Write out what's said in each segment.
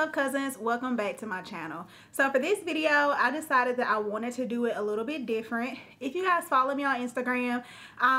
up, cousins? Welcome back to my channel. So for this video, I decided that I wanted to do it a little bit different. If you guys follow me on Instagram,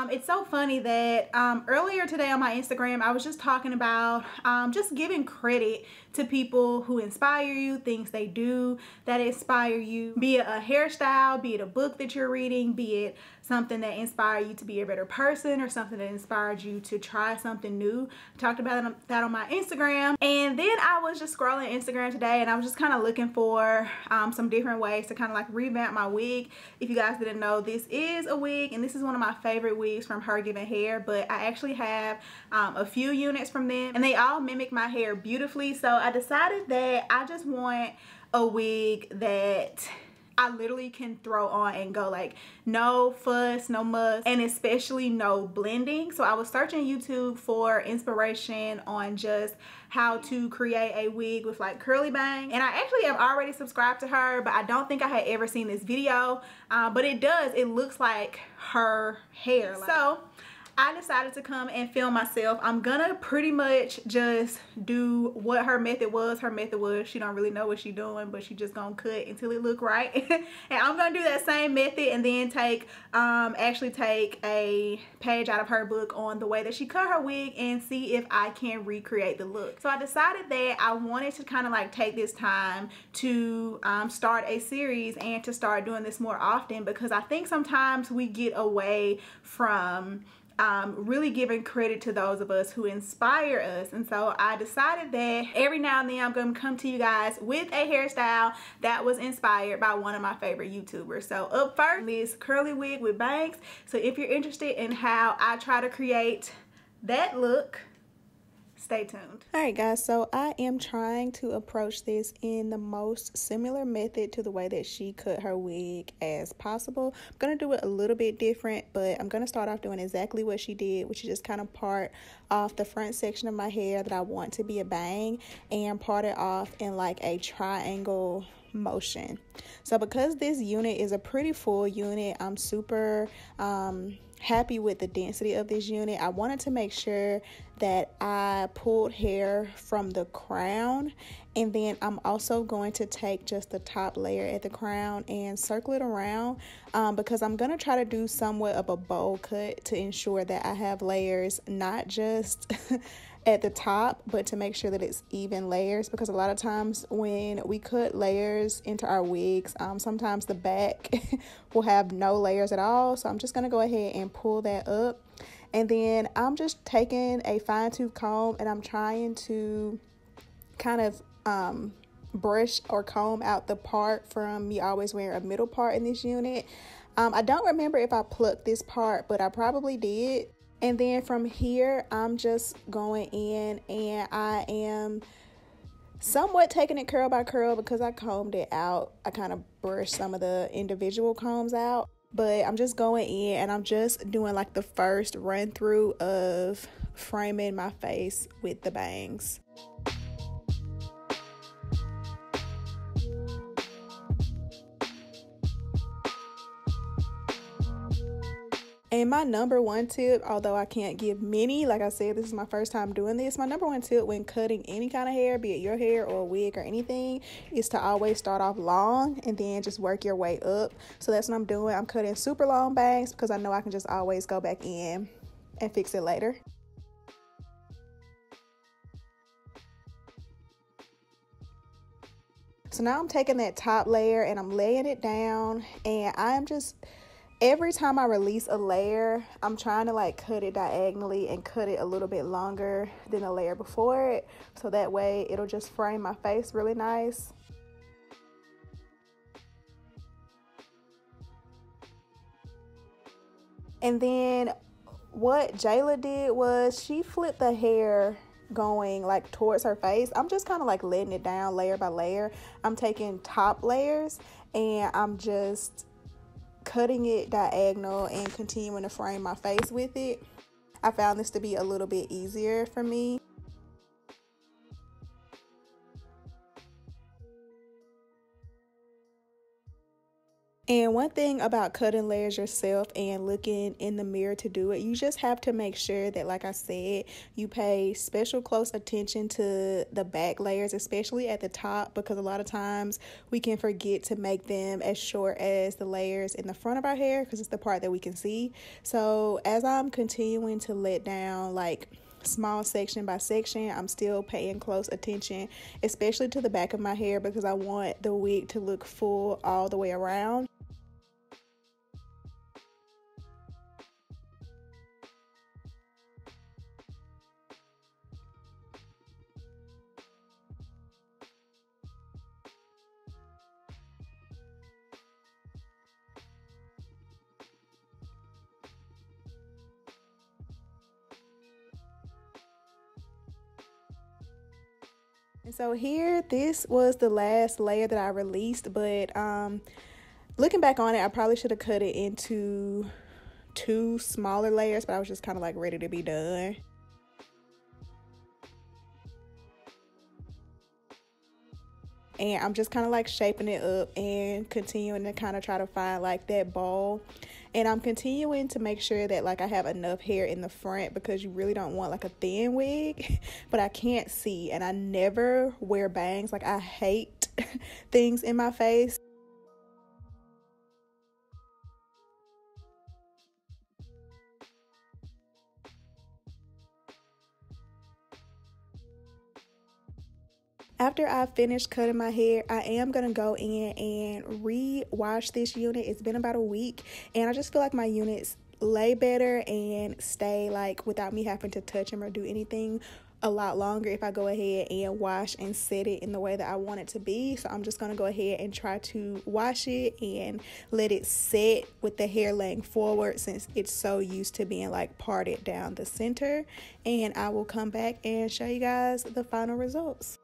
it's so funny that earlier today on my Instagram, I was just talking about just giving credit to people who inspire you, things they do that inspire you, be it a hairstyle, be it a book that you're reading, be it something that inspired you to be a better person or something that inspired you to try something new. I talked about that on my Instagram. And then I was just scrolling Instagram today and I was just kind of looking for some different ways to kind of like revamp my wig. If you guys didn't know, this is a wig and this is one of my favorite wigs from Her Given Hair, but I actually have a few units from them and they all mimic my hair beautifully. So I decided that I just want a wig that I literally can throw on and go, like no fuss, no muss, and especially no blending. So I was searching YouTube for inspiration on just how to create a wig with like curly bang, and I actually have already subscribed to her, but I don't think I had ever seen this video, but it looks like her hair. So I decided to come and film myself. I'm gonna pretty much just do what her method was. Her method was she don't really know what she's doing, but she just gonna cut until it look right. And I'm gonna do that same method and then actually take a page out of her book on the way that she cut her wig and see if I can recreate the look. So I decided that I wanted to kind of like take this time to start a series and to start doing this more often, because I think sometimes we get away from really giving credit to those of us who inspire us. And so I decided that every now and then I'm going to come to you guys with a hairstyle that was inspired by one of my favorite YouTubers. So up first, this curly wig with bangs. So if you're interested in how I try to create that look, stay tuned. Alright guys, so I am trying to approach this in the most similar method to the way that she cut her wig as possible. I'm going to do it a little bit different, but I'm going to start off doing exactly what she did, which is just kind of part off the front section of my hair that I want to be a bang and part it off in like a triangle motion. So because this unit is a pretty full unit, I'm super happy with the density of this unit. I wanted to make sure that I pulled hair from the crown, and then I'm also going to take just the top layer at the crown and circle it around because I'm going to try to do somewhat of a bowl cut to ensure that I have layers not just at the top, but to make sure that it's even layers, because a lot of times when we cut layers into our wigs, sometimes the back will have no layers at all. So I'm just going to go ahead and pull that up, and then I'm just taking a fine-tooth comb and I'm trying to kind of brush or comb out the part from me always wearing a middle part in this unit. I don't remember if I plucked this part, but I probably did. And then from here, I'm just going in and I am somewhat taking it curl by curl because I combed it out. I kind of brushed some of the individual combs out, but I'm just going in and I'm just doing like the first run through of framing my face with the bangs. And my number one tip, although I can't give many, like I said, this is my first time doing this, my number one tip when cutting any kind of hair, be it your hair or a wig or anything, is to always start off long and then just work your way up. So that's what I'm doing. I'm cutting super long bangs because I know I can just always go back in and fix it later. So now I'm taking that top layer and I'm laying it down, and I'm just, every time I release a layer, I'm trying to like cut it diagonally and cut it a little bit longer than the layer before it, so that way it'll just frame my face really nice. And then what Jaelah did was she flipped the hair going like towards her face. I'm just kind of like letting it down layer by layer. I'm taking top layers and I'm just cutting it diagonal and continuing to frame my face with it. I found this to be a little bit easier for me. And one thing about cutting layers yourself and looking in the mirror to do it, you just have to make sure that, like I said, you pay special close attention to the back layers, especially at the top, because a lot of times we can forget to make them as short as the layers in the front of our hair because it's the part that we can see. So as I'm continuing to let down like small section by section, I'm still paying close attention, especially to the back of my hair, because I want the wig to look full all the way around. And so here, this was the last layer that I released, but looking back on it, I probably should have cut it into 2 smaller layers, but I was just kind of like ready to be done. And I'm just kind of like shaping it up and continuing to kind of try to find like that bowl. And I'm continuing to make sure that like I have enough hair in the front, because you really don't want like a thin wig. But I can't see, and I never wear bangs. Like I hate things in my face. After I finish cutting my hair, I am going to go in and re-wash this unit. It's been about a week, and I just feel like my units lay better and stay like without me having to touch them or do anything a lot longer if I go ahead and wash and set it in the way that I want it to be. So I'm just going to go ahead and try to wash it and let it set with the hair laying forward, since it's so used to being like parted down the center. And I will come back and show you guys the final results.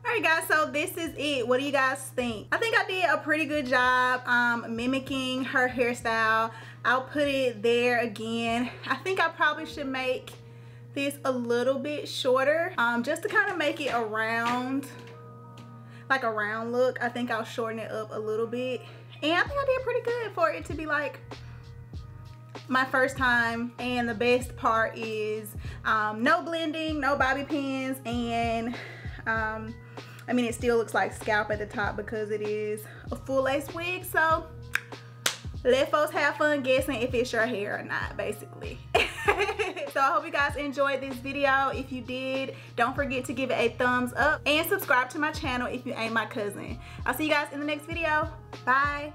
Alright guys, so this is it. What do you guys think? I think I did a pretty good job mimicking her hairstyle. I'll put it there again. I think I probably should make this a little bit shorter, just to kind of make it a round, like a round look. I think I'll shorten it up a little bit. And I think I did pretty good for it to be like my first time. And the best part is no blending, no bobby pins, and I mean, it still looks like scalp at the top because it is a full lace wig. So let folks have fun guessing if it's your hair or not, basically. So I hope you guys enjoyed this video. If you did, don't forget to give it a thumbs up and subscribe to my channel if you ain't my cousin. I'll see you guys in the next video. Bye.